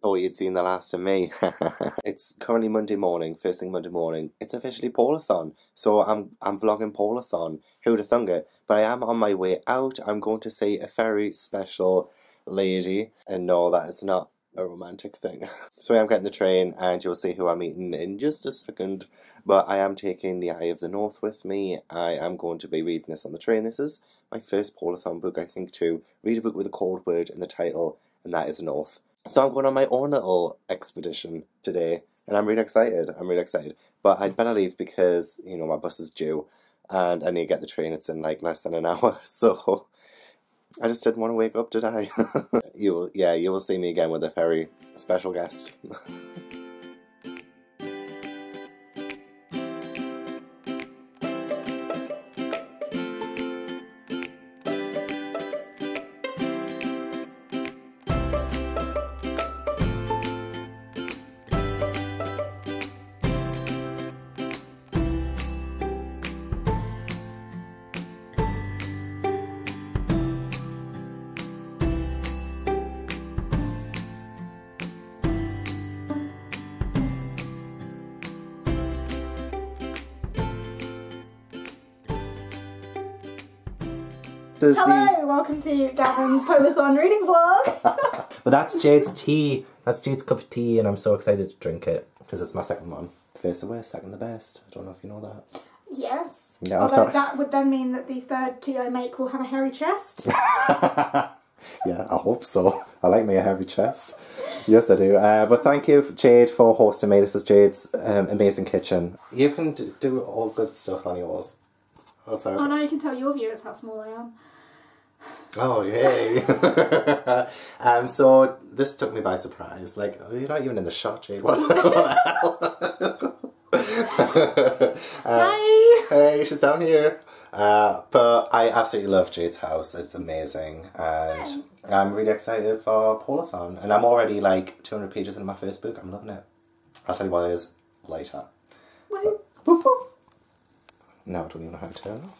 thought you'd seen the last of me. It's currently Monday morning, first thing Monday morning. It's officially Polarthon, so I'm vlogging Polarthon. Who'd have thunk it? But I am on my way out. I'm going to see a very special lady, and no, that is not a romantic thing. So I'm getting the train, and you'll see who I'm meeting in just a second. But I am taking The Eye of the North with me. I am going to be reading this on the train. This is my first Polarthon book, I think, to read a book with a cold word in the title, and that is North. So I'm going on my own little expedition today, and I'm really excited. But I'd better leave because, you know, my bus is due, and I need to get the train. It's in like less than an hour, so I just didn't want to wake up, did I? You will see me again with a very special guest. Hello, welcome to Gavin's Polarthon reading vlog. But that's Jade's tea. That's Jade's cup of tea, and I'm so excited to drink it because it's my second one. First the worst, second the best. I don't know if you know that. Yes. Yeah, although that would then mean that the third tea I make will have a hairy chest. Yeah, I hope so. I like me a hairy chest. Yes, I do. But thank you, Jade, for hosting me. This is Jade's amazing kitchen. You can do all good stuff on yours. Also. Oh no, you can tell your viewers how small I am. Oh, yay. So this took me by surprise. Like, you're not even in the shot, Jade. What the hell? Hey, she's down here. But I absolutely love Jade's house. It's amazing. And I'm really excited for Polarthon. And I'm already like 200 pages into my first book. I'm loving it. I'll tell you what it is later. Woo. Boop, boop. Now I don't even know how to turn off.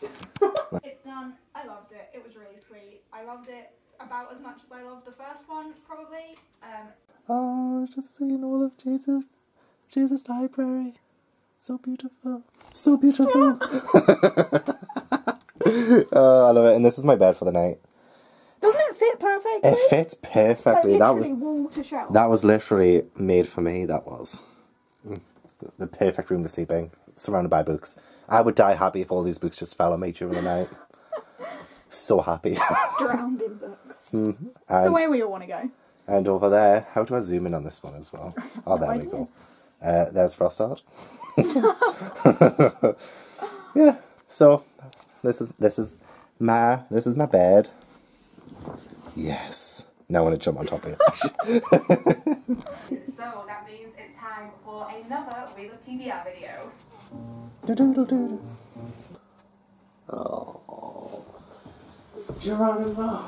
It's done. I loved it. It was really sweet. I loved it about as much as I loved the first one, probably. Oh, just seeing all of Jesus' library. So beautiful. So beautiful. Oh, I love it. And this is my bed for the night. Doesn't it fit perfectly? It fits perfectly. Like, literally wall to shelf. That was literally made for me, that was. The perfect room to sleep in, surrounded by books. I would die happy if all these books just fell on me during the night. So happy. Drowned in books. That's the way we all want to go. And over there, how do I zoom in on this one as well? Oh, there we go. There's Frostfire. Yeah. So this is my bed. Yes. Now I want to jump on top of it. So that means it's time for another Wheel of TBR video. Oh, Geronimo.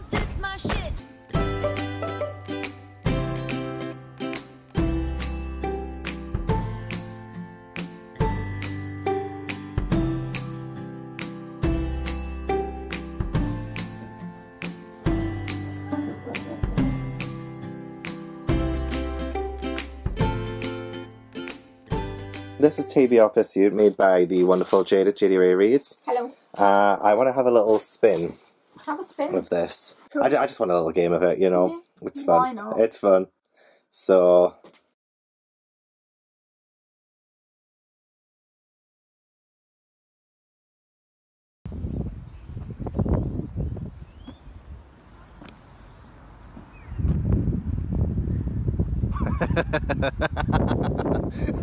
This my shit. This is TBR Pursuit, made by the wonderful Jade at Jade Reads. Hello. I want to have a little spin. Have a spin. Of this. Cool. I just want a little game of it, you know. Yeah. It's fun. Why not? It's fun. So...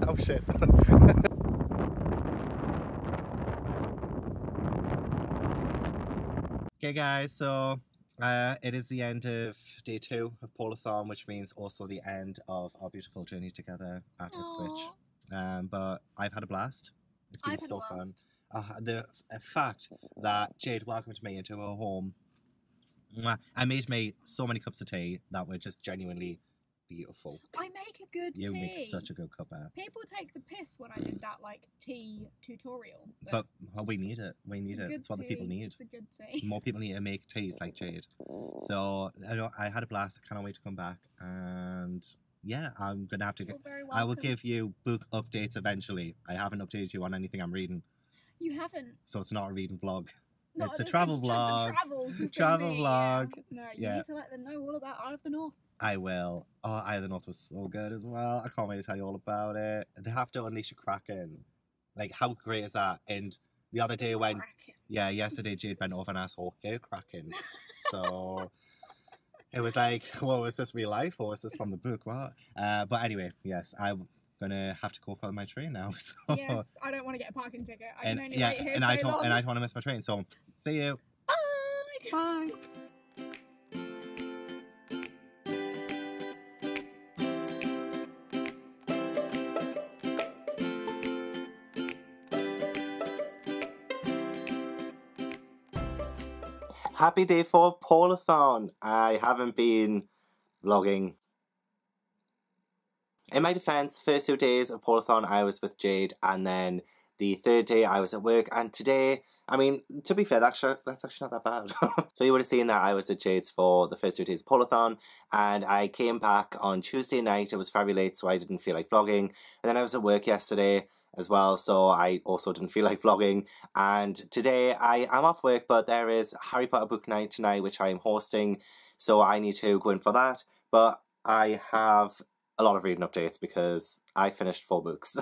Oh shit. Okay guys, so it is the end of day 2 of Polarthon, which means also the end of our beautiful journey together at Ipswich. But I've had a blast. It's been so fun. The fact that Jade welcomed me into her home Mwah. I made me so many cups of tea that were just genuinely beautiful. I make a good You tea. make such a good cuppa. People take the piss when I did that like tea tutorial. But we need it. We need it. It's what the people need. It's a good tea. More people need to make teas like Jade. So I had a blast. I cannot wait to come back. And yeah, I'm gonna have to get. I will give you book updates eventually. I haven't updated you on anything I'm reading. You haven't. So it's not a reading vlog. No, it's a travel vlog. Just a travel vlog. Yeah. No, you need to let them know all about Eye of the North. I will. Oh, Eye of the North was so good as well. I can't wait to tell you all about it. They have to unleash a Kraken. Like, how great is that? And the other day when... Yeah, yesterday Jade bent over and asked, oh, hey, Kraken. So... It was like, well, was this real life or was this from the book? What? But anyway, yes, I'm gonna have to go for my train now. So. Yes, I don't want to get a parking ticket. I can only wait here and so I don't long. And I don't want to miss my train. So, see you. Bye. Bye. Happy day for Polarthon. I haven't been vlogging. In my defense, first 2 days of Polarthon I was with Jade, and then the third day I was at work, and today, I mean, to be fair, that's actually not that bad. So you would have seen that I was at Jade's for the first 2 days of Polarthon, and I came back on Tuesday night. It was very late, so I didn't feel like vlogging. And then I was at work yesterday as well, so I also didn't feel like vlogging. And today I am off work, but there is Harry Potter book night tonight, which I am hosting, so I need to go in for that. But I have a lot of reading updates because I finished 4 books.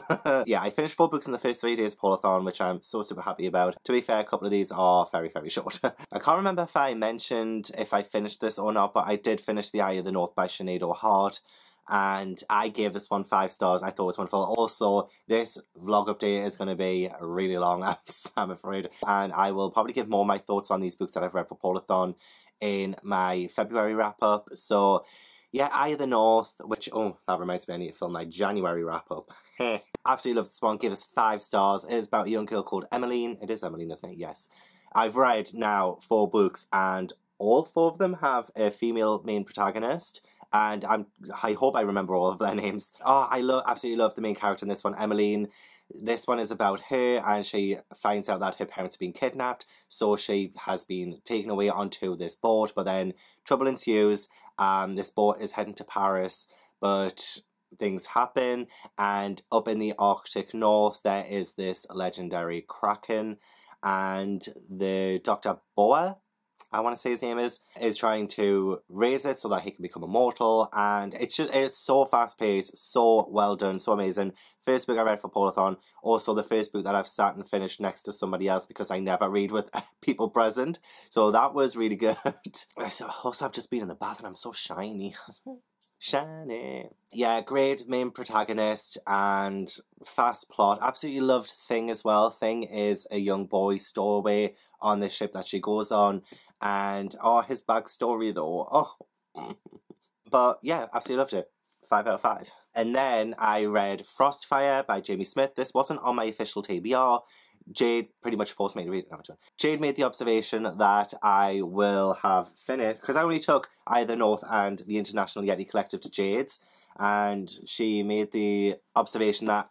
Yeah, I finished 4 books in the first 3 days of Polarthon, which I'm so super happy about. To be fair, a couple of these are very, very short. I can't remember if I mentioned if I finished this or not, but I did finish The Eye of the North by Sinead O'Hart, and I gave this one 5 stars. I thought it was wonderful. Also, this vlog update is going to be really long, I'm afraid, and I will probably give more of my thoughts on these books that I've read for Polarthon in my February wrap-up. So yeah, Eye of the North, which, oh, that reminds me, I need to film my January wrap-up. Absolutely love this one. Give us 5 stars. It is about a young girl called Emmeline. It is Emmeline, isn't it? Yes. I've read now 4 books, and all 4 of them have a female main protagonist. And I hope I remember all of their names. Oh, I absolutely love the main character in this one, Emmeline. This one is about her, and she finds out that her parents have been kidnapped, so she has been taken away onto this boat, but then trouble ensues. This boat is heading to Paris, but things happen, and up in the Arctic North there is this legendary Kraken, and the Dr. Boa, I want to say his name is trying to raise it so that he can become immortal, and it's so fast paced, so well done, so amazing. First book I read for Polarthon, also the first book that I've sat and finished next to somebody else because I never read with people present, so that was really good. Also, I've just been in the bath and I'm so shiny. Shiny. Yeah, great main protagonist and fast plot. Absolutely loved Thing as well. Thing is a young boy stowaway on the ship that she goes on, and oh, his backstory though, oh. But yeah, absolutely loved it. 5 out of 5. And then I read Frostfire by Jamie Smith. This wasn't on my official TBR. Jade pretty much forced me to read it. Jade made the observation that I will have finished, because I only took Eye of the North and the International Yeti Collective to Jade's, and she made the observation that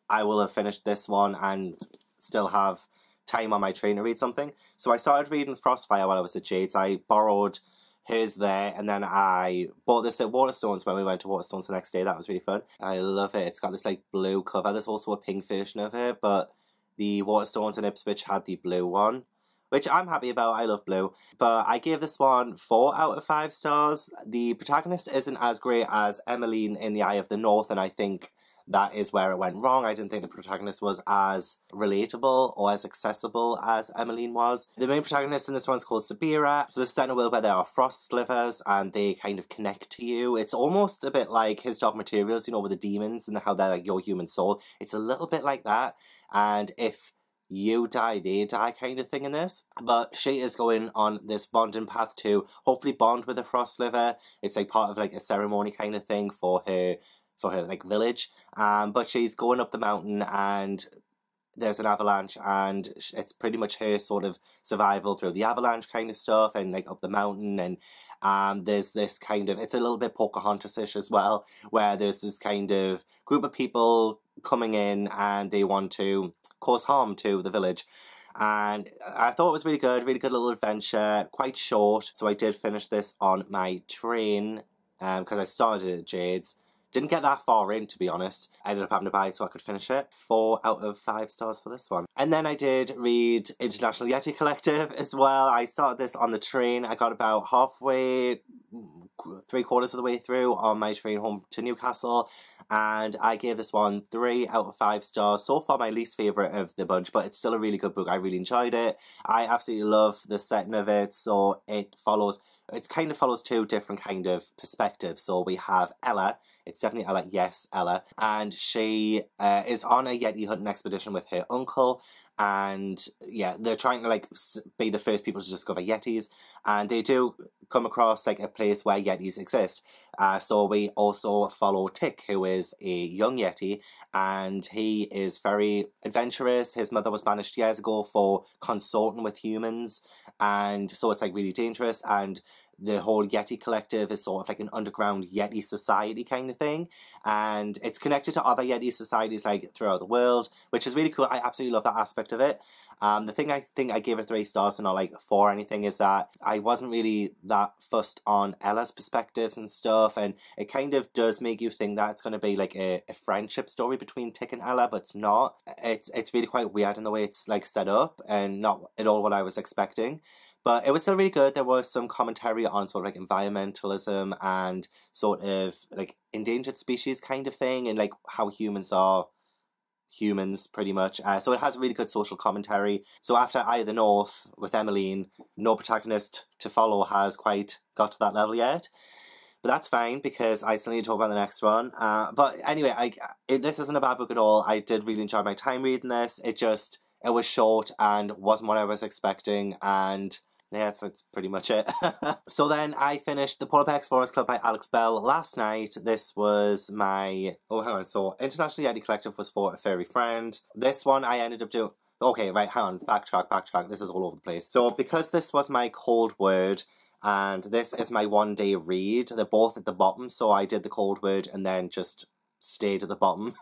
I will have finished this one and still have time on my train to read something. So I started reading Frostfire while I was at Jade's. I borrowed hers there, and then I bought this at Waterstones when we went to Waterstones the next day. That was really fun. I love it. It's got this like blue cover. There's also a pink version of it, but the Waterstones in Ipswich had the blue one, which I'm happy about. I love blue. But I gave this one 4 out of 5 stars. The protagonist isn't as great as Emmeline in The Eye of the North, and I think that is where it went wrong. I didn't think the protagonist was as relatable or as accessible as Emmeline was. The main protagonist in this one's called Sabira. So this is set in a world where there are frost slivers and they kind of connect to you. It's almost a bit like His Dark Materials, you know, with the demons and how they're like your human soul. It's a little bit like that. And if you die, they die kind of thing in this. But she is going on this bonding path to hopefully bond with a frost sliver. It's like part of like a ceremony kind of thing for her like village, but she's going up the mountain, and there's an avalanche, and it's pretty much her sort of survival through the avalanche kind of stuff, and like up the mountain, and there's this kind of, it's a little bit Pocahontas-ish as well, where there's this kind of group of people coming in and they want to cause harm to the village. And I thought it was really good little adventure, quite short. So I did finish this on my train, because I started at Jade's. Didn't get that far in, to be honest. I ended up having to buy it so I could finish it. 4 out of 5 stars for this one. And then I did read International Yeti Collective as well. I started this on the train. I got about halfway, 3/4 of the way through on my train home to Newcastle. And I gave this one 3 out of 5 stars. So far my least favourite of the bunch, but it's still a really good book. I really enjoyed it. I absolutely love the setting of it. So it kind of follows 2 different kind of perspectives. So we have Ella. It's definitely Ella. Yes, Ella. And she is on a Yeti hunting expedition with her uncle. And yeah, they're trying to like be the first people to discover Yetis. And they do come across like a place where Yetis exist. So we also follow Tick, who is a young Yeti. And he is very adventurous. His mother was banished years ago for consorting with humans. And so it's like really dangerous. And the whole Yeti collective is sort of like an underground Yeti society kind of thing. And it's connected to other Yeti societies like throughout the world, which is really cool. I absolutely love that aspect of it. The thing I think I gave it 3 stars and not like 4 or anything is that I wasn't really that fussed on Ella's perspectives and stuff. And it kind of does make you think that it's going to be like a friendship story between Tick and Ella, but it's not. It's really quite weird in the way it's like set up and not at all what I was expecting. But it was still really good. There was some commentary on sort of like environmentalism and sort of like endangered species kind of thing, and like how humans are humans pretty much. So it has a really good social commentary. So after Eye of the North with Emmeline, no protagonist to follow has quite got to that level yet. But that's fine because I still need to talk about the next one. But anyway, this isn't a bad book at all. I did really enjoy my time reading this. It was short and wasn't what I was expecting, and yeah, that's pretty much it. So then I finished The Polar Bear Explorers Club by Alex Bell last night. This was my... Oh, hang on. So International Yeti Collective was for a furry friend. This one I ended up doing... Okay, right, hang on. Backtrack. This is all over the place. So because this was my cold word and this is my one-day read, they're both at the bottom. So I did the cold word and then just stayed at the bottom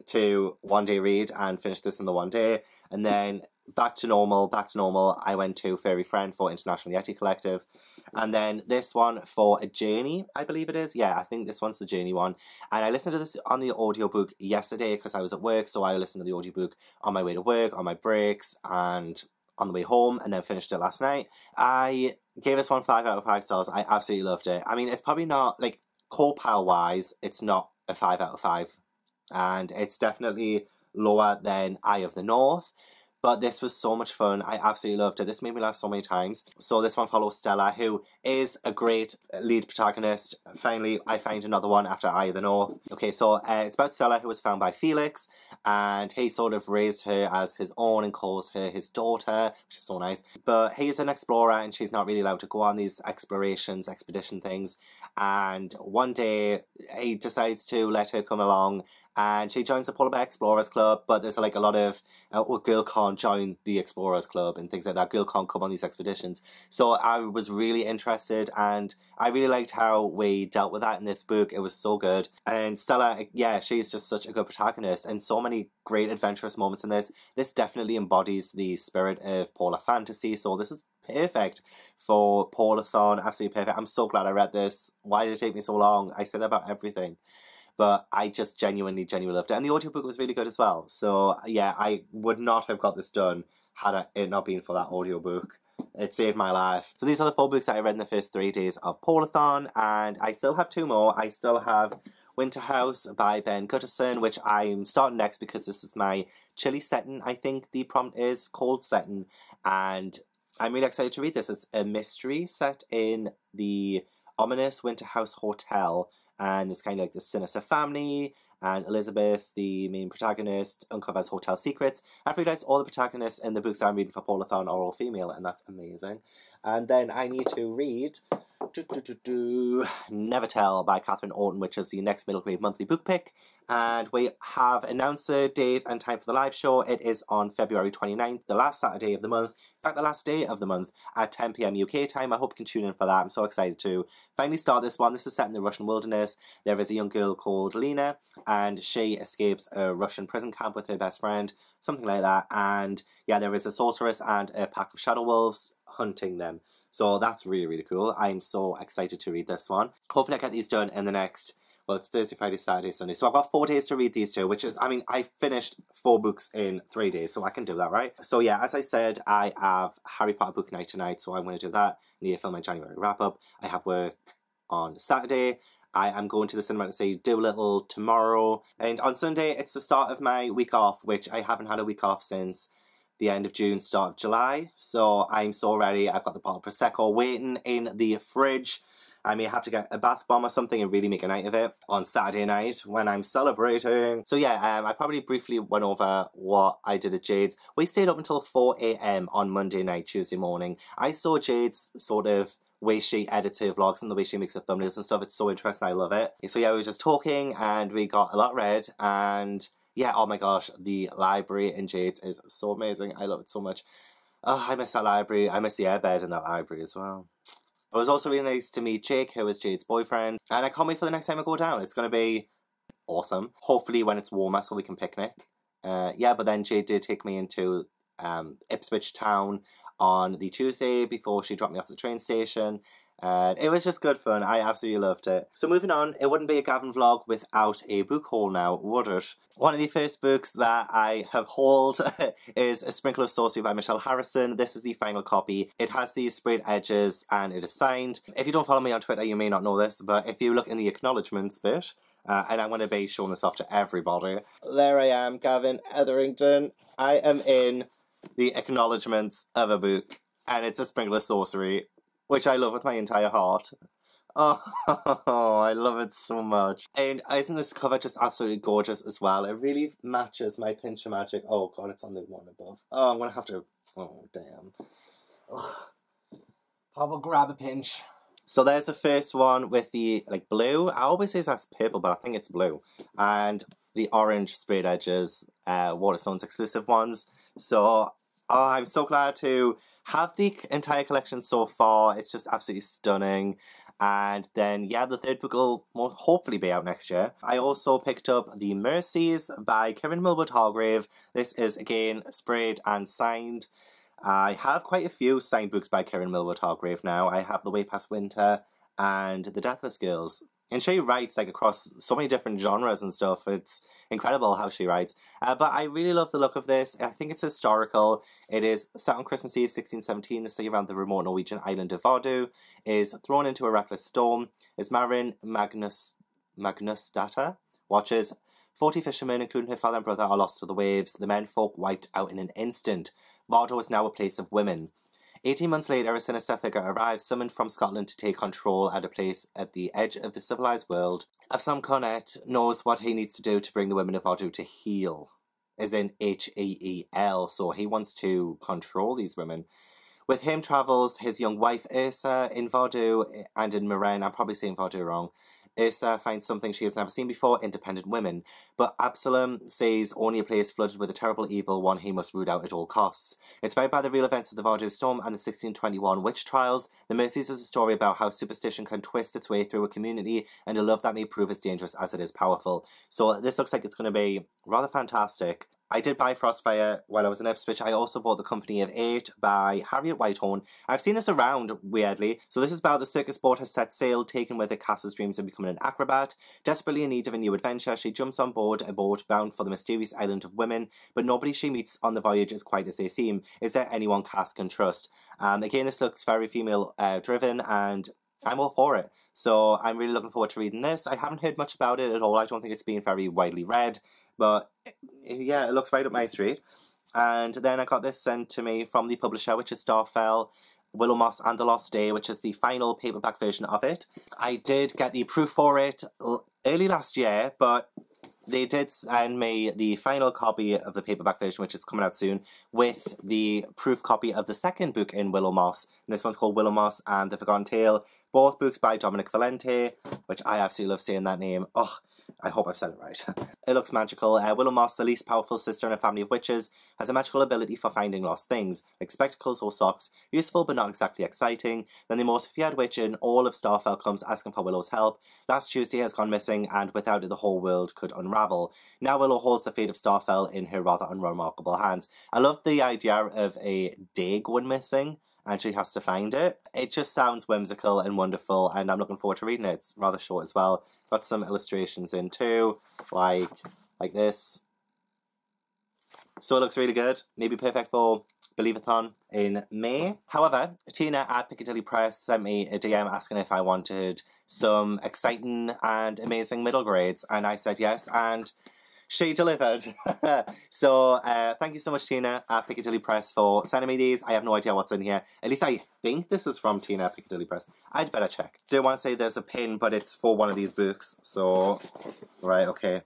to one-day read and finished this in the one day. And then... Back to normal, I went to Fairy Friend for International Yeti Collective. And then this one for A Journey, I believe it is. Yeah, I think this one's the Journey one. And I listened to this on the audiobook yesterday because I was at work. So I listened to the audiobook on my way to work, on my breaks, and on the way home, and then finished it last night. I gave this one 5 out of 5 stars. I absolutely loved it. I mean, it's probably not, like, core pal-wise, it's not a 5 out of 5. And it's definitely lower than Eye of the North. But this was so much fun. I absolutely loved it. This made me laugh so many times. So this one follows Stella, who is a great lead protagonist. Finally, I find another one after Eye of the North. Okay, so it's about Stella, who was found by Felix. And he sort of raised her as his own and calls her his daughter, which is so nice. But he's an explorer and she's not really allowed to go on these expedition things. And one day, he decides to let her come along. And she joins the Polar Bear Explorers Club, but there's like a lot of, girl can't join the Explorers Club and things like that. Girl can't come on these expeditions. So I was really interested and I really liked how we dealt with that in this book. It was so good. And Stella, yeah, she's just such a good protagonist and so many great adventurous moments in this. This definitely embodies the spirit of polar fantasy. So this is perfect for Polarthon. Absolutely perfect. I'm so glad I read this. Why did it take me so long? I say that about everything. But I just genuinely loved it. And the audiobook was really good as well. So, yeah, I would not have got this done had it not been for that audiobook. It saved my life. So these are the 4 books that I read in the first 3 days of Polarthon. And I still have 2 more. I still have Winter House by Ben Gutterson, which I'm starting next because this is my chilly setting. I think the prompt is cold setting. And I'm really excited to read this. It's a mystery set in the ominous Winter House Hotel. And it's kind of like the sinister family, and Elizabeth, the main protagonist, uncovers hotel secrets. I've realised all the protagonists in the books that I'm reading for Polarthon are all female, and that's amazing. And then I need to read Never Tell by Katherine Orton, which is the next middle grade monthly book pick. And we have announced the date and time for the live show. It is on February 29th, the last Saturday of the month. In fact, the last day of the month at 10 p.m. UK time. I hope you can tune in for that. I'm so excited to finally start this one. This is set in the Russian wilderness. There is a young girl called Lena, and she escapes a Russian prison camp with her best friend, something like that. And yeah, there is a sorceress and a pack of shadow wolves hunting them. So that's really, really cool. I'm so excited to read this one. Hopefully I get these done in the next... Well, it's Thursday, Friday, Saturday, Sunday. So I've got 4 days to read these two, which is, I mean, I finished 4 books in 3 days, so I can do that, right? So yeah, as I said, I have Harry Potter book night tonight, so I'm going to do that. I need to film my January wrap-up. I have work on Saturday. I am going to the cinema to see Dolittle tomorrow. And on Sunday, it's the start of my week off, which I haven't had a week off since the end of June, start of July. So I'm so ready. I've got the bottle of Prosecco waiting in the fridge. I may have to get a bath bomb or something and really make a night of it on Saturday night when I'm celebrating. So yeah, I probably briefly went over what I did at Jade's. We stayed up until 4 a.m. on Monday night, Tuesday morning. I saw Jade's sort of way she edits her vlogs and the way she makes her thumbnails and stuff. It's so interesting. I love it. So yeah, we were just talking and we got a lot read, and yeah, oh my gosh, the library in Jade's is so amazing. I love it so much. Oh, I miss that library. I miss the airbed in that library as well. It was also really nice to meet Jake, who is Jade's boyfriend, and I can't wait for the next time I go down. It's going to be awesome. Hopefully when it's warmer so we can picnic. Yeah, but then Jade did take me into Ipswich town on the Tuesday before she dropped me off at the train station. And it was just good fun. I absolutely loved it. So moving on, it wouldn't be a Gavin vlog without a book haul now, would it? One of the first books that I have hauled is A Sprinkle of Sorcery by Michelle Harrison. This is the final copy. It has these sprayed edges and it is signed. If you don't follow me on Twitter, you may not know this, but if you look in the acknowledgements bit, and I'm going to be showing this off to everybody. There I am, Gavin Etherington. I am in the acknowledgements of a book, and it's A Sprinkle of Sorcery, which I love with my entire heart. Oh, I love it so much. And isn't this cover just absolutely gorgeous as well? It really matches my Pinch of Magic. Oh god, it's on the one above. Oh, I'm gonna have to... Oh, damn. Ugh. I will grab a pinch. So there's the first one with the, like, blue. I always say that's purple, but I think it's blue. And the orange sprayed edges, Waterstones exclusive ones. So... oh, I'm so glad to have the entire collection so far. It's just absolutely stunning. And then, yeah, the third book will hopefully be out next year. I also picked up The Mercies by Kieran Millwood Hargrave. This is, again, sprayed and signed. I have quite a few signed books by Kieran Millwood Hargrave now. I have The Way Past Winter and The Deathless Girls. And she writes, like, across so many different genres and stuff. It's incredible how she writes. But I really love the look of this. I think it's historical. It is set on Christmas Eve, 1617. The city around the remote Norwegian island of Vardø is thrown into a reckless storm. As Marin Magnusdatter watches, 40 fishermen, including her father and brother, are lost to the waves. The menfolk wiped out in an instant. Vardø is now a place of women. 18 months later, a sinister figure arrives, summoned from Scotland to take control at a place at the edge of the civilized world. Absalom Cornet knows what he needs to do to bring the women of Vardø to heel, as in H-E-E-L, so he wants to control these women. With him travels his young wife Ursa in Vardø and in Marin. I'm probably saying Vardø wrong. Ursa finds something she has never seen before, independent women. But Absalom sees only a place flooded with a terrible evil, one he must root out at all costs. Inspired by the real events of the Vardø Storm and the 1621 witch trials, The Mercies is a story about how superstition can twist its way through a community and a love that may prove as dangerous as it is powerful. So this looks like it's going to be rather fantastic. I did buy Frostfire while I was in Ipswich. I also bought The Company of Eight by Harriet Whitehorn. I've seen this around, weirdly. So this is about the circus boat has set sail, taken with her Cass's dreams of becoming an acrobat. Desperately in need of a new adventure, she jumps on board a boat bound for the mysterious island of women, but nobody she meets on the voyage is quite as they seem. Is there anyone Cass can trust? Again, this looks very female-driven, and I'm all for it. So I'm really looking forward to reading this. I haven't heard much about it at all. I don't think it's been very widely read. But yeah, it looks right up my street. And then I got this sent to me from the publisher, which is Starfell, Willow Moss and the Lost Day, which is the final paperback version of it. I did get the proof for it early last year, but they did send me the final copy of the paperback version, which is coming out soon, with the proof copy of the second book in Willow Moss. And this one's called Willow Moss and the Forgotten Tale. Both books by Dominic Valente, which I absolutely love saying that name. Oh, I hope I've said it right. It looks magical. Willow Moss, the least powerful sister in a family of witches, has a magical ability for finding lost things, like spectacles or socks, useful but not exactly exciting. Then the most feared witch in all of Starfell comes asking for Willow's help. Last Tuesday has gone missing, and without it the whole world could unravel. Now Willow holds the fate of Starfell in her rather unremarkable hands. I love the idea of a day going missing, and she has to find it. It just sounds whimsical and wonderful, and I'm looking forward to reading it. It's rather short as well. Got some illustrations in too, like this. So it looks really good. Maybe perfect for Believeathon in May. However, Tina at Piccadilly Press sent me a DM asking if I wanted some exciting and amazing middle grades, and I said yes, and she delivered. So thank you so much, Tina at Piccadilly Press, for sending me these. I have no idea what's in here. At least I think this is from Tina at Piccadilly Press. I'd better check. Don't want to say there's a pin, but it's for one of these books. So, right, okay.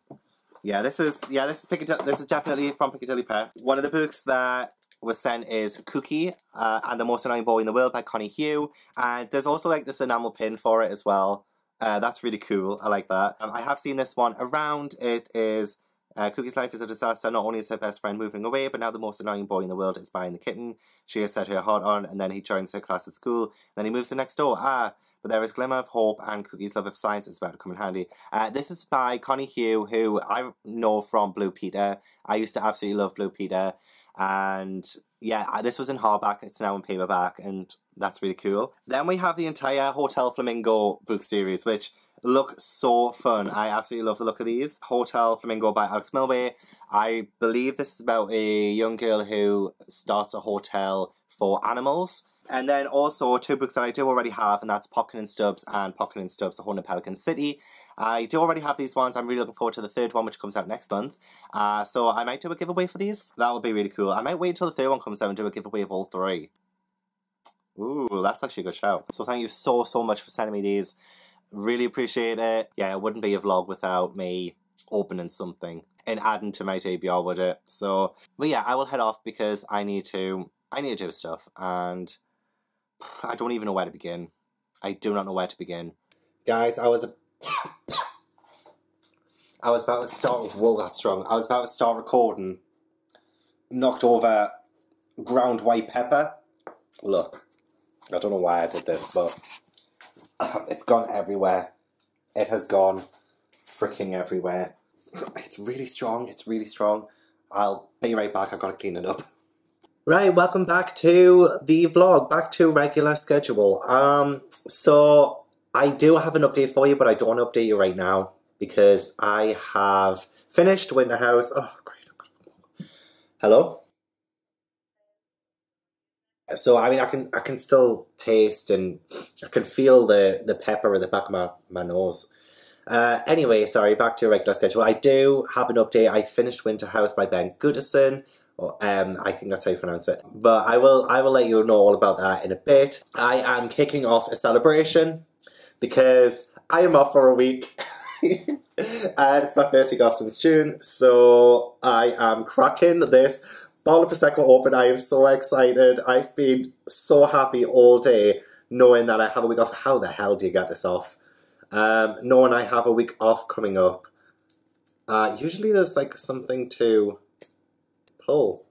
Yeah, this is Piccadilly. This is definitely from Piccadilly Press. One of the books that was sent is Cookie and the Most Annoying Boy in the World by Connie Hugh. And there's also like this enamel pin for it as well. That's really cool. I like that. I have seen this one around. It is Cookie's life is a disaster. Not only is her best friend moving away, but now the most annoying boy in the world is buying the kitten she has set her heart on, and then he joins her class at school, then he moves to next door. But there is glimmer of hope, and Cookie's love of science is about to come in handy. This is by Connie Hugh, who I know from Blue Peter. I used to absolutely love Blue Peter, and yeah, this was in hardback, it's now in paperback, and that's really cool. Then we have the entire Hotel Flamingo book series, which look so fun. I absolutely love the look of these. Hotel Flamingo by Alex Milway. I believe this is about a young girl who starts a hotel for animals. And then also two books that I do already have, and that's Popkin and Stubbs and Popkin and Stubbs, A Haunted Pelican City. I do already have these ones. I'm really looking forward to the third one, which comes out next month. So I might do a giveaway for these. That would be really cool. I might wait until the third one comes out and do a giveaway of all three. Ooh, that's actually a good shout. So thank you so much for sending me these. Really appreciate it. Yeah, it wouldn't be a vlog without me opening something and adding to my TBR, would it? So, but yeah, I will head off because I need to do stuff, and I don't even know where to begin. I do not know where to begin. Guys, I was about to start, whoa, that's strong. I was about to start recording, knocked over ground white pepper. Look, I don't know why I did this, but it's gone everywhere. It has gone freaking everywhere. It's really strong. It's really strong. I'll be right back. I've got to clean it up. Right, welcome back to the vlog. Back to regular schedule. So I do have an update for you, but I don't want to update you right now because I have finished Winter House. Oh, great. Hello? So, I mean, I can still taste and I can feel the pepper in the back of my nose. Anyway, sorry, back to regular schedule. I do have an update. I finished Winter House by Ben Goodison. I think that's how you pronounce it. But I will let you know all about that in a bit. I am kicking off a celebration because I am off for a week. And it's my first week off since June. So I am cracking this bottle of Prosecco open. I am so excited. I've been so happy all day knowing that I have a week off. How the hell do you get this off? Knowing I have a week off coming up. Usually there's like something to pull.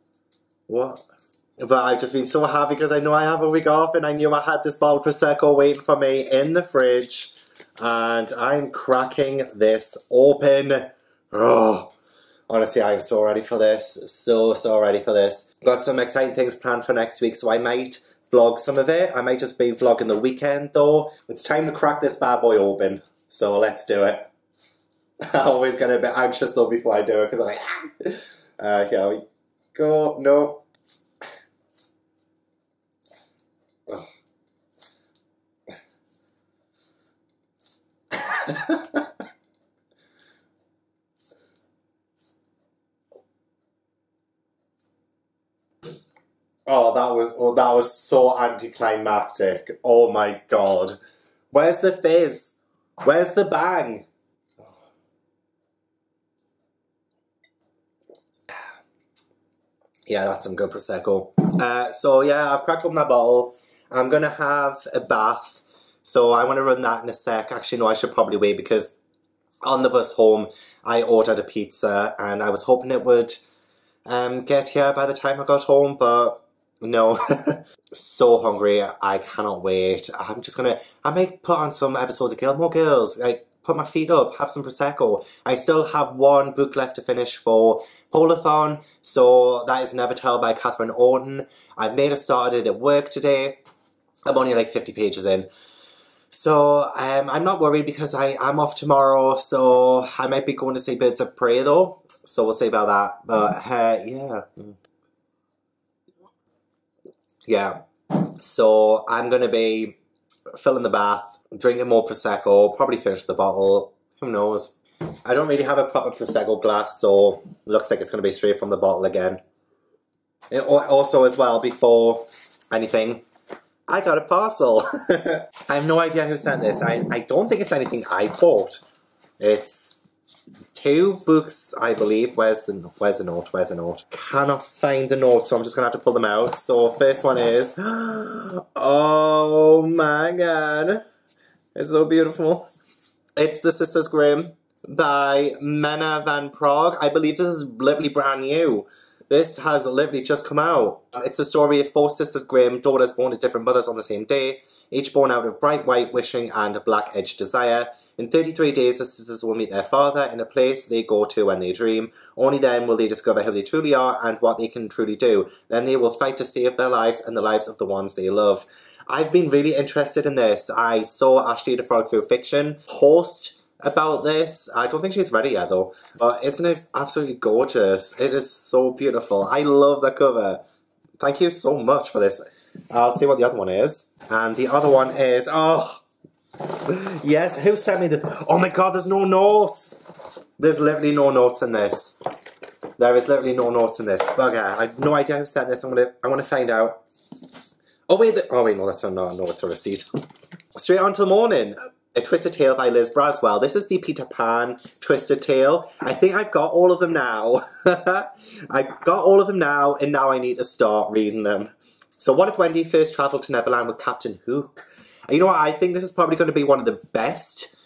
What? But I've just been so happy because I know I have a week off and I knew I had this bottle of Prosecco waiting for me in the fridge. And I'm cracking this open. Oh. Honestly, I'm so ready for this. So ready for this. Got some exciting things planned for next week, so I might vlog some of it. I might just be vlogging the weekend, though. It's time to crack this bad boy open. So let's do it. I always get a bit anxious, though, before I do it, because I'm like, here we go. No. Oh, that was so anticlimactic. Oh my god. Where's the fizz? Where's the bang? Yeah, that's some good Prosecco. So yeah, I've cracked open that bottle. I'm gonna have a bath. So I want to run that in a sec. Actually, no, I should probably wait because on the bus home, I ordered a pizza and I was hoping it would get here by the time I got home, but no. So hungry, I cannot wait. I might put on some episodes of Gilmore Girls, like put my feet up, have some Prosecco. I still have one book left to finish for Polarthon, so that is Never Tell by Katherine Orton. I've made a start at it at work today. I'm only like 50 pages in. So I'm not worried because I'm off tomorrow, so I might be going to see Birds of Prey though. So we'll see about that. But yeah. Yeah. So I'm going to be filling the bath, drinking more Prosecco, probably finish the bottle. Who knows? I don't really have a proper Prosecco glass, so it looks like it's going to be straight from the bottle again. Also as well, before anything, I got a parcel. I have no idea who sent this. I don't think it's anything I bought. It's 2 books, I believe. Where's the note? Where's the note? Cannot find the note, so I'm just going to have to pull them out. So first one is... Oh my god. It's so beautiful. It's The Sisters Grimm by Mena van Praagh. I believe this is literally brand new. This has literally just come out. It's the story of 4 sisters Grimm, daughters born to different mothers on the same day, each born out of bright white wishing and black-edged desire. In 33 days, the sisters will meet their father in a place they go to when they dream. Only then will they discover who they truly are and what they can truly do. Then they will fight to save their lives and the lives of the ones they love. I've been really interested in this. I saw Ashley the Frog Through Fiction post about this. I don't think she's ready yet though, but isn't it absolutely gorgeous? It is so beautiful. I love the cover. Thank you so much for this. I'll see what the other one is. And the other one is, oh, yes, who sent me the, oh my god, there's no notes. There's literally no notes in this. There is literally no notes in this. Bugger, I have no idea who sent this. I want to find out. Oh wait, no, that's not, no, it's a receipt. Straight on till morning. A Twisted Tale by Liz Braswell. This is the Peter Pan Twisted Tale. I think I've got all of them now. I've got all of them now, and now I need to start reading them. So what if Wendy first travelled to Neverland with Captain Hook? You know what, I think this is probably going to be one of the best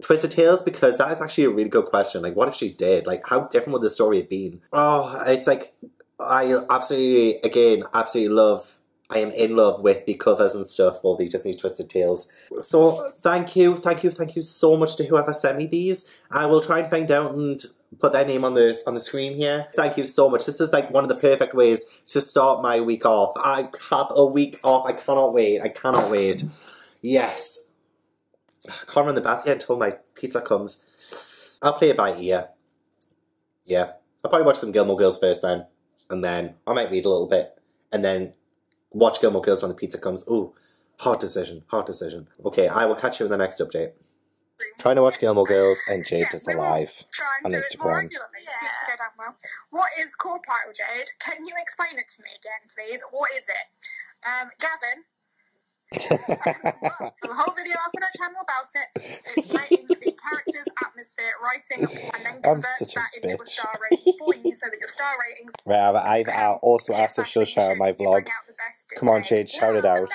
Twisted Tales, because that is actually a really good question. Like, what if she did? Like, how different would the story have been? Oh, it's like, I absolutely, again, absolutely love... I am in love with the covers and stuff for the Disney Twisted Tales. So thank you so much to whoever sent me these. I will try and find out and put their name on the screen here. Thank you so much. This is like one of the perfect ways to start my week off. I have a week off. I cannot wait. I cannot wait. Yes. I can't run the bath yet until my pizza comes. I'll play it by ear. Yeah. I'll probably watch some Gilmore Girls first then. And then I might read a little bit. And then watch Gilmore Girls when the pizza comes. Ooh, hard decision, hard decision. Okay, I will catch you in the next update. Trying to watch Gilmore Girls and Jade is alive on Instagram. What is Corpile, Jade? Can you explain it to me again, please? What is it? Gavin. So the whole video up on our channel about it. It's writing the characters, atmosphere, writing, and then converts that into a star rating for you so that your star ratings... Well, I've also asked if she'll shout out my vlog. Come on, Jade, shout it out.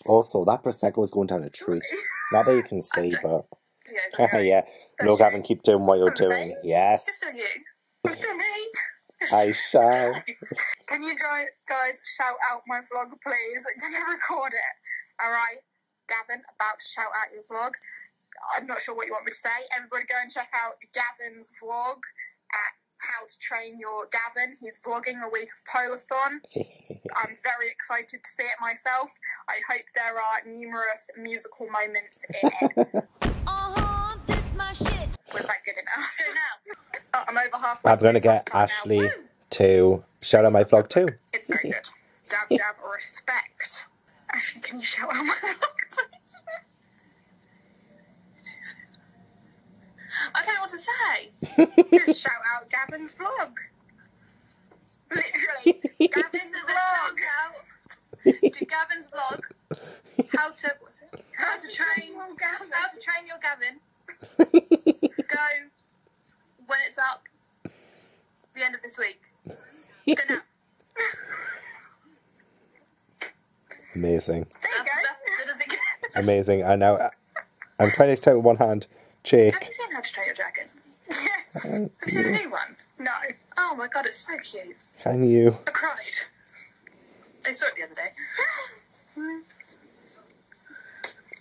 Also, that Prosecco is going down a treat. Not that you can see, but... Yeah. No, Gavin, keep doing what you're doing. Yes. It's still you. It's still me. I shall. Can you guys shout out my vlog, please? Can you record it? Alright, Gavin, about to shout out your vlog. I'm not sure what you want me to say. Everybody go and check out Gavin's vlog at How to Train Your Gavin. He's vlogging a week of Polarthon. I'm very excited to see it myself. I hope there are numerous musical moments in it. This my shit. Was that good enough? Good enough. Oh, I'm over halfway. I'm going to get Ashley to shout out my vlog too. It's very good. Gav, respect. Ashley, can you shout out my vlog, please? I don't know what to say. Just shout out Gavin's vlog. Literally, Gavin's vlog. To Gavin's vlog. How to train your Gavin. Go when it's up. The end of this week. Go now. Amazing. There you go. That's as good as it gets. Amazing. And now I'm trying to type with one hand. Jake. Have you seen How to Train Your Dragon? Yes. Have you seen the new one? No. Oh my god, it's so cute. Can you? I cried. I saw it the other day.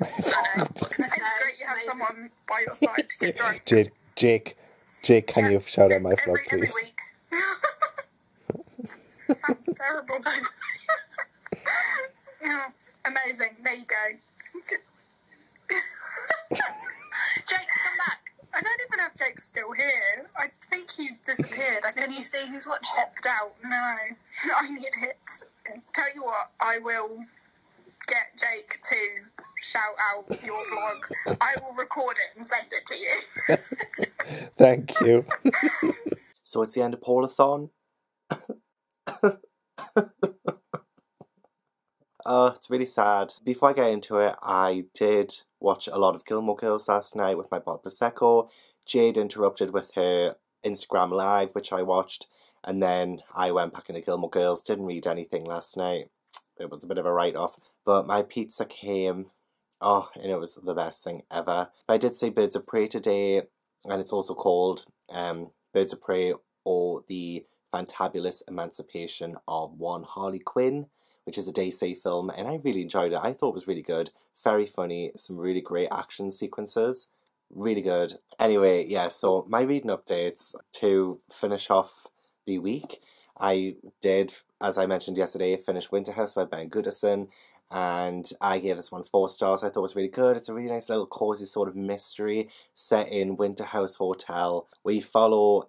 I know. What can I say? It's great you have Amazing. someone by your side to get drunk. Jake, can you shout out my vlog, every please? week. Sounds terrible. Oh, amazing. There you go. Jake, come back. I don't even know if Jake's still here. I think he disappeared. Can you see who's watched it? Popped out. No. I need it. Tell you what, I will get Jake to shout out your vlog. I will record it and send it to you. Thank you. So it's the end of Polarthon. It's really sad. Before I get into it, I did watch a lot of Gilmore Girls last night with my bot Prosecco. Jade interrupted with her Instagram live, which I watched, and then I went back into Gilmore Girls. Didn't read anything last night. It was a bit of a write-off. But my pizza came, and it was the best thing ever. I did say Birds of Prey today, and it's also called Birds of Prey or the Fantabulous Emancipation of One Harley Quinn, which is a DC film, and I really enjoyed it. I thought it was really good, very funny, some really great action sequences, really good. Anyway, yeah, so my reading updates to finish off the week. I did, as I mentioned yesterday, finish Winter House by Ben Goodison, and I gave this one 4 stars. I thought it was really good. It's a really nice little cozy sort of mystery set in Winter House Hotel. We follow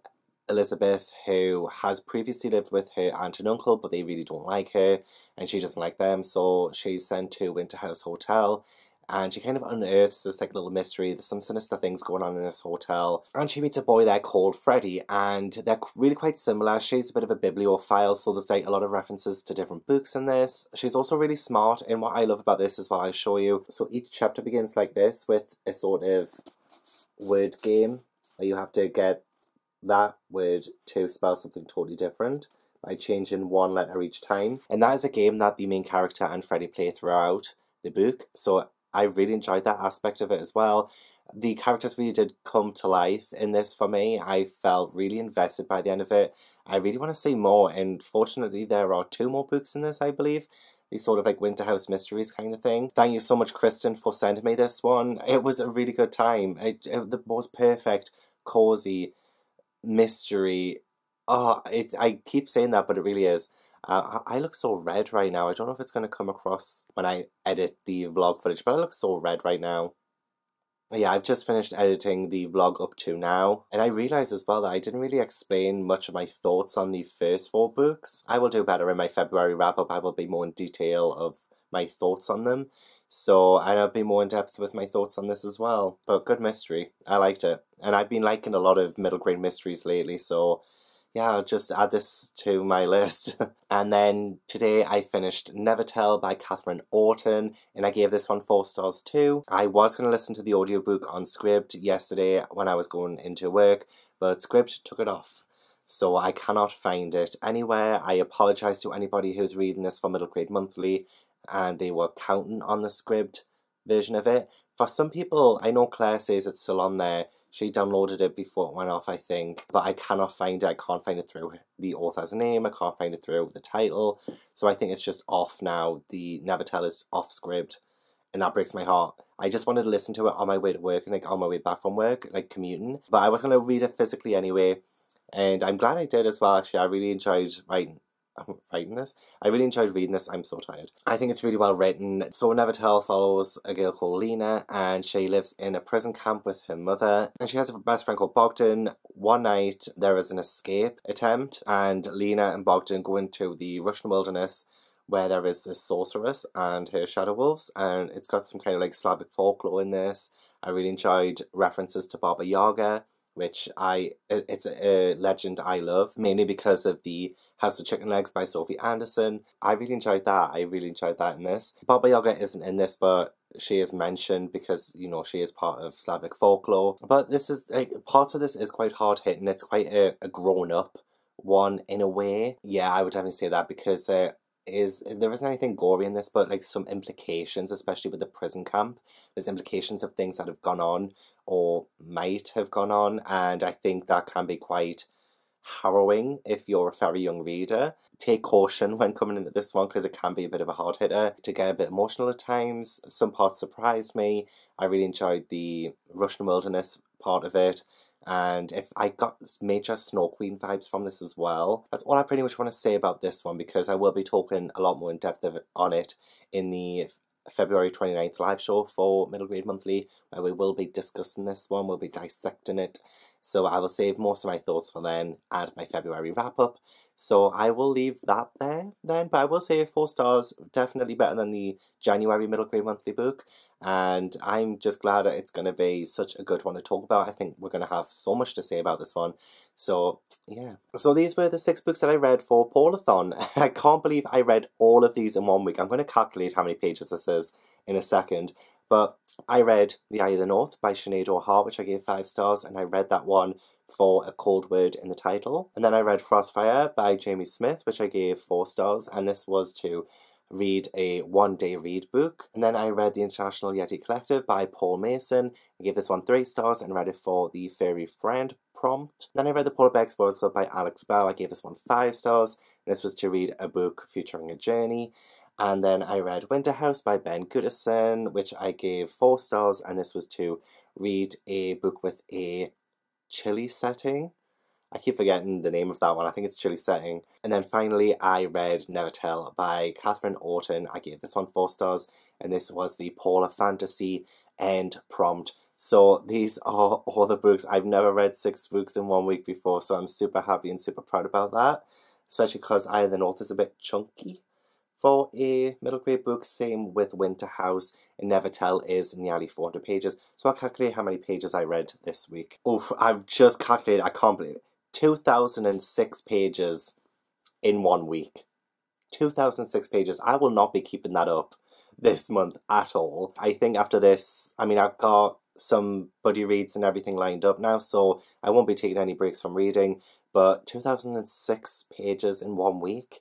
Elizabeth, who has previously lived with her aunt and uncle, but they really don't like her, and she doesn't like them, so she's sent to Winter House Hotel, and she kind of unearths this like little mystery. There's some sinister things going on in this hotel, and she meets a boy there called Freddie, and they're really quite similar. She's a bit of a bibliophile, so there's like a lot of references to different books in this. She's also really smart, and what I love about this is what I'll show you. So each chapter begins like this, with a sort of word game, where you have to get that word to spell something totally different by changing one letter each time. And that is a game that the main character and Freddie play throughout the book, so I really enjoyed that aspect of it as well. The characters really did come to life in this for me. I felt really invested by the end of it. I really want to see more, and fortunately there are 2 more books in this, I believe. These sort of like Winter House mysteries kind of thing. Thank you so much, Kristen, for sending me this one. It was a really good time. The most perfect, cozy mystery. I keep saying that, but it really is. I look so red right now. I don't know if it's going to come across when I edit the vlog footage, but I look so red right now. Yeah, I've just finished editing the vlog up to now, and I realised as well that I didn't really explain much of my thoughts on the first 4 books. I will do better in my February wrap-up. I will be more in detail of my thoughts on them. So, and I'll be more in depth with my thoughts on this as well. But good mystery. I liked it. And I've been liking a lot of middle grade mysteries lately, so yeah, I'll just add this to my list. And then today I finished Never Tell by Katherine Orton, and I gave this one 4 stars too. I was going to listen to the audiobook on Scribd yesterday when I was going into work, but Scribd took it off, so I cannot find it anywhere. I apologise to anybody who's reading this for Middle Grade Monthly and they were counting on the Scribd version of it. For some people, I know Claire says it's still on there. She downloaded it before it went off, I think. But I cannot find it. I can't find it through the author's name. I can't find it through the title. So I think it's just off now. The Never Tell is off Scribd. And that breaks my heart. I just wanted to listen to it on my way to work and like on my way back from work, like commuting. But I was going to read it physically anyway. And I'm glad I did as well, actually. I really enjoyed writing this. I really enjoyed reading this. I'm so tired. I think it's really well written. So Never Tell follows a girl called Lena, and she lives in a prison camp with her mother, and she has a best friend called Bogdan. One night there is an escape attempt, and Lena and Bogdan go into the Russian wilderness where there is this sorceress and her shadow wolves, and it's got some kind of like Slavic folklore in this. I really enjoyed references to Baba Yaga, which it's a legend I love, mainly because of the House of Chicken Legs by Sophie Anderson. I really enjoyed that. I really enjoyed that in this. Baba Yaga isn't in this, but she is mentioned because, you know, she is part of Slavic folklore. But this is, like, parts of this is quite hard-hitting. It's quite a grown-up one in a way. Yeah, I would definitely say that, because there isn't anything gory in this, but like some implications, especially with the prison camp. There's implications of things that have gone on or might have gone on, and I think that can be quite harrowing if you're a very young reader. Take caution when coming into this one because it can be a bit of a hard hitter to get a bit emotional at times. Some parts surprised me. I really enjoyed the Russian wilderness part of it, and if I got major Snow Queen vibes from this as well. That's all I pretty much want to say about this one because I will be talking a lot more in depth on it in the February 29th live show for Middle Grade Monthly, where we will be discussing this one, we'll be dissecting it. So I will save most of my thoughts for then and my February wrap up. So I will leave that there then, but I will say 4 stars, definitely better than the January Middle Grade Monthly book. And I'm just glad that it's going to be such a good one to talk about. I think we're going to have so much to say about this one. So yeah. So these were the 6 books that I read for Polarthon. I can't believe I read all of these in 1 week. I'm going to calculate how many pages this is in a second. But I read The Eye of the North by Sinead O'Hara, which I gave 5 stars, and I read that one for a cold word in the title. And then I read Frostfire by Jamie Smith, which I gave 4 stars, and this was to read a one-day read book. And then I read The International Yeti Collective by Paul Mason. I gave this one 3 stars and read it for the Fairy Friend prompt. Then I read The Polar Bear Explorers Club by Alex Bell. I gave this one 5 stars. And this was to read a book featuring a journey. And then I read Winter House by Ben Goodison, which I gave 4 stars, and this was to read a book with a chilly setting. I keep forgetting the name of that one. I think it's chilly setting. And then finally, I read Never Tell by Katherine Orton. I gave this one 4 stars, and this was the Polar Fantasy end prompt. So these are all the books. I've never read 6 books in 1 week before, so I'm super happy and super proud about that, especially because Eye of the North is a bit chunky for a middle grade book. Same with Winter House, and Never Tell is nearly 400 pages. So I'll calculate how many pages I read this week. Oof, I've just calculated, I can't believe it. 2006 pages in 1 week. 2006 pages. I will not be keeping that up this month at all. I think after this, I mean, I've got some buddy reads and everything lined up now, so I won't be taking any breaks from reading, but 2006 pages in 1 week?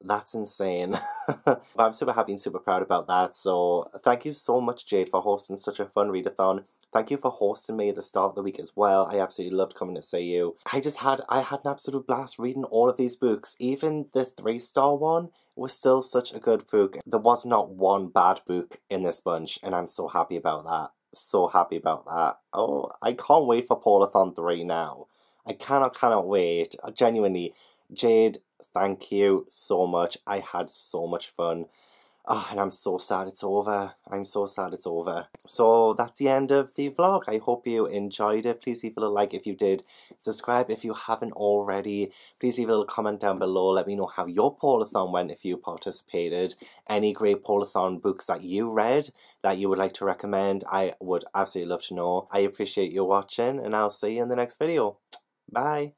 That's insane. But I'm super happy and super proud about that. So thank you so much, Jade, for hosting such a fun readathon. Thank you for hosting me at the start of the week as well. I absolutely loved coming to see you. I had an absolute blast reading all of these books. Even the 3-star one was still such a good book. There was not one bad book in this bunch, and I'm so happy about that. So happy about that. Oh, I can't wait for Polarthon 3 now. I cannot wait. Genuinely, Jade, thank you so much. I had so much fun. Oh, and I'm so sad it's over. I'm so sad it's over. So that's the end of the vlog. I hope you enjoyed it. Please leave a little like if you did. Subscribe if you haven't already. Please leave a little comment down below. Let me know how your Polarthon went if you participated. Any great Polarthon books that you read that you would like to recommend. I would absolutely love to know. I appreciate you watching, and I'll see you in the next video. Bye.